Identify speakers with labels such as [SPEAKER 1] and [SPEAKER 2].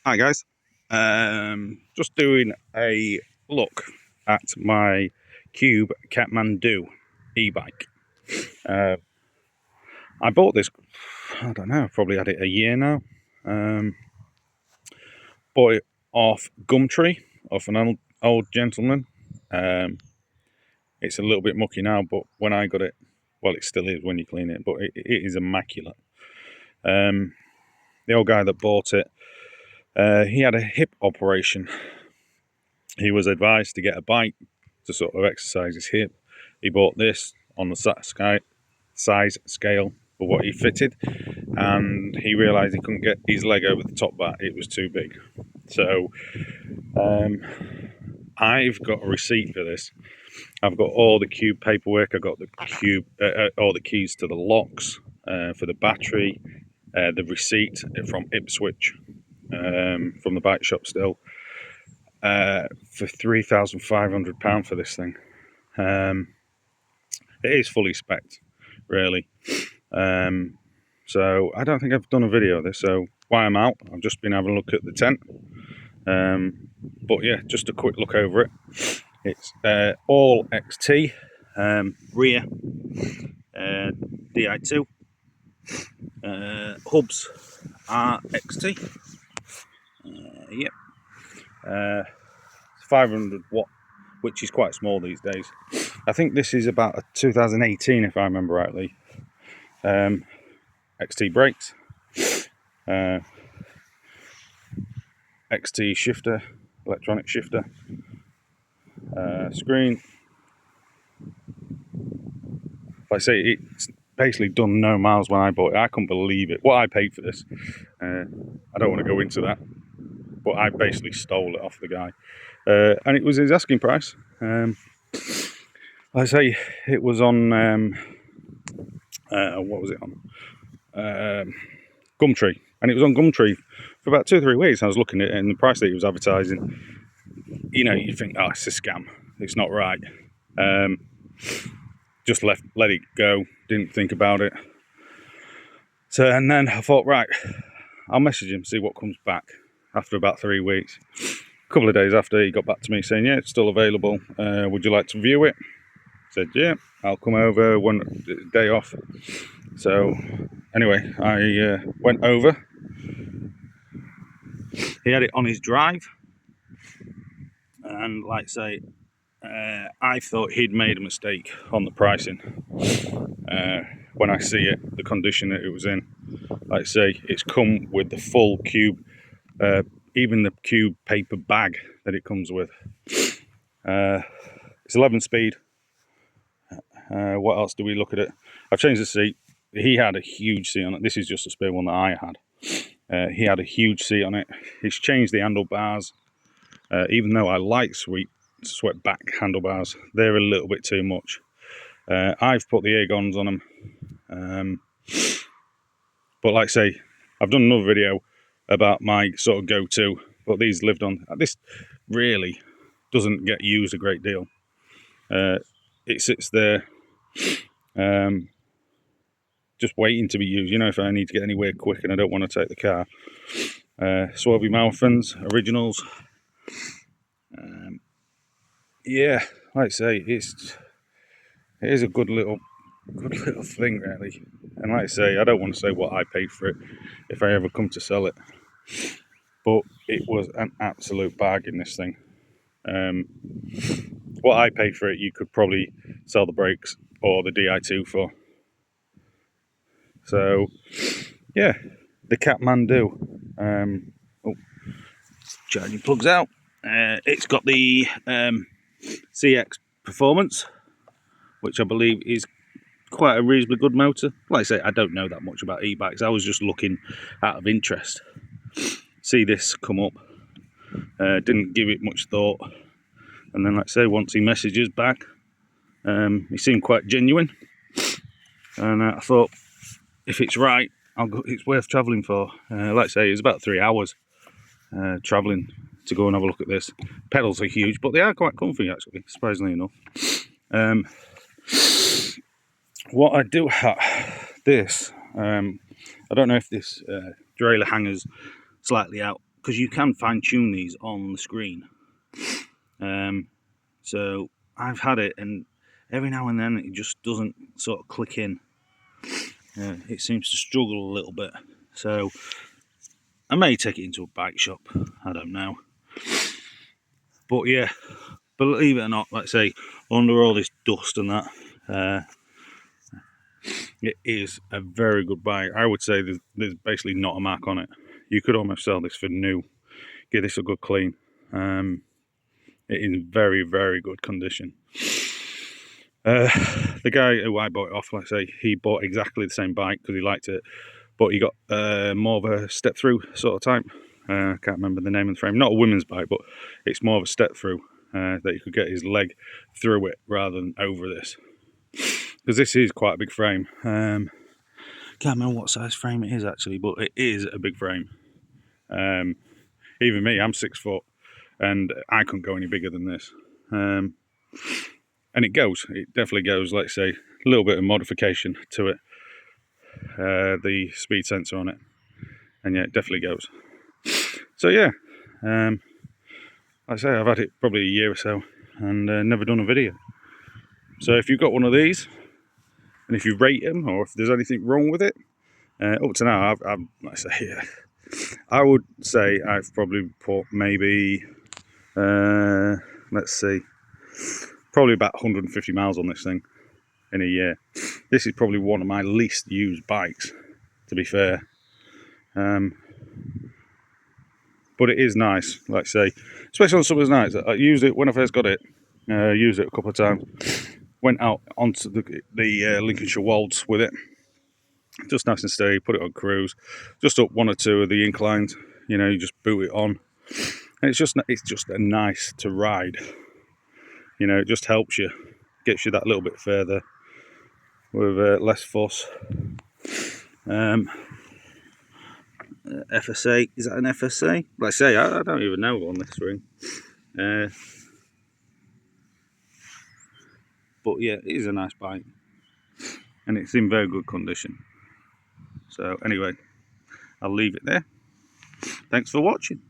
[SPEAKER 1] Hi guys, just doing a look at my Cube Kathmandu e-bike. Uh, I bought this, I don't know, probably had it a year now. Bought it off Gumtree, off an old gentleman. It's a little bit mucky now, but when I got it, well, it still is when you clean it, but it is immaculate. The old guy that bought it, he had a hip operation. He was advised to get a bike to sort of exercise his hip. He bought this on the size scale for what he fitted, and he realised he couldn't get his leg over the top bar. It was too big. So I've got a receipt for this. I've got all the Cube paperwork. I've got the Cube, all the keys to the locks, for the battery, the receipt from Ipswich, from the bike shop still, for £3,500 for this thing. It is fully spec'd, really. So I don't think I've done a video of this. So while I'm out, I've just been having a look at the tent. But yeah, just a quick look over it. It's all XT, rear Di2, hubs are XT. Yep. 500 watt, which is quite small these days. I think this is about a 2018, if I remember rightly. XT brakes, XT shifter, electronic shifter, screen. Like I say, it's basically done no miles when I bought it. I couldn't believe it. What I paid for this, I don't want to go into that, but I basically stole it off the guy. And it was his asking price. Like I say, it was on, what was it on? Gumtree. And it was on Gumtree for about 2 or 3 weeks. I was looking at it, and the price that he was advertising, you know, you think, oh, it's a scam. It's not right. Just let it go. Didn't think about it. So, and then I thought, right, I'll message him, see what comes back after about 3 weeks. A couple of days after, he got back to me saying, yeah, it's still available. Would you like to view it? I said, yeah, I'll come over one day off. So anyway, I went over. He had it on his drive, and like I say, I thought he'd made a mistake on the pricing. When I see it, the condition that it was in, like I say, it's come with the full Cube, even the Cube paper bag that it comes with. It's 11 speed. What else do we look at it? I've changed the seat. He had a huge seat on it. This is just a spare one that I had. He had a huge seat on it. He's changed the handlebars. Even though I like swept back handlebars, they're a little bit too much. I've put the air-gons on them. But like I say, I've done another video about my sort of go-to, but these lived on. This really doesn't get used a great deal. It sits there, just waiting to be used. You know, if I need to get anywhere quick and I don't want to take the car. Swaby Malfins originals. Yeah, like I say, it is a good little thing, really. And like I say, I don't want to say what I paid for it if I ever come to sell it, but it was an absolute bargain, this thing. What I paid for it, you could probably sell the brakes or the Di2 for. So yeah, the Kathmandu. Oh, charging plugs out. It's got the CX Performance, which I believe is quite a reasonably good motor. Like I say, I don't know that much about e-bikes. I was just looking out of interest. See this come up. Didn't give it much thought. And then, like I say, once he messages back, he seemed quite genuine. And I thought, if it's right, it's worth travelling for. Like I say, it's about 3 hours travelling to go and have a look at this. Pedals are huge, but they are quite comfy, actually, surprisingly enough. What I do have, this, I don't know if this derailleur hanger's slightly out, because you can fine tune these on the screen. So I've had it, and every now and then it just doesn't sort of click in. It seems to struggle a little bit. So I may take it into a bike shop. I don't know. But yeah, believe it or not, like I say, under all this dust and that, it is a very good bike. I would say there's basically not a mark on it. You could almost sell this for new. Give this a good clean. It is in very, very good condition. The guy who I bought it off, like I say, he bought exactly the same bike because he liked it, but he got more of a step through sort of type. I can't remember the name of the frame. Not a women's bike, but it's more of a step through that you could get his leg through it rather than over this. Because this is quite a big frame. Can't remember what size frame it is actually, but it is a big frame. Even me, I'm 6 foot, and I couldn't go any bigger than this. And it definitely goes, let's say, a little bit of modification to it. The speed sensor on it, and yeah, it definitely goes. So yeah, like I say, I've had it probably a year or so, and never done a video. So if you've got one of these, and if you rate them, or if there's anything wrong with it, up to now, like I say, yeah, I would say I've probably put maybe, let's see, probably about 150 miles on this thing in a year. This is probably one of my least used bikes, to be fair. But it is nice, like I say, especially on summer's nights. I used it when I first got it. Used it a couple of times. Went out onto the Lincolnshire Wolds with it. Just nice and steady. Put it on cruise. Just up one or two of the inclines. You know, you just boot it on, and it's just nice to ride. You know, it just helps you, gets you that little bit further with less fuss. FSA, is that an FSA? Like I say, I don't even know on this ring. But yeah, it is a nice bike, and it's in very good condition. So anyway, I'll leave it there. Thanks for watching.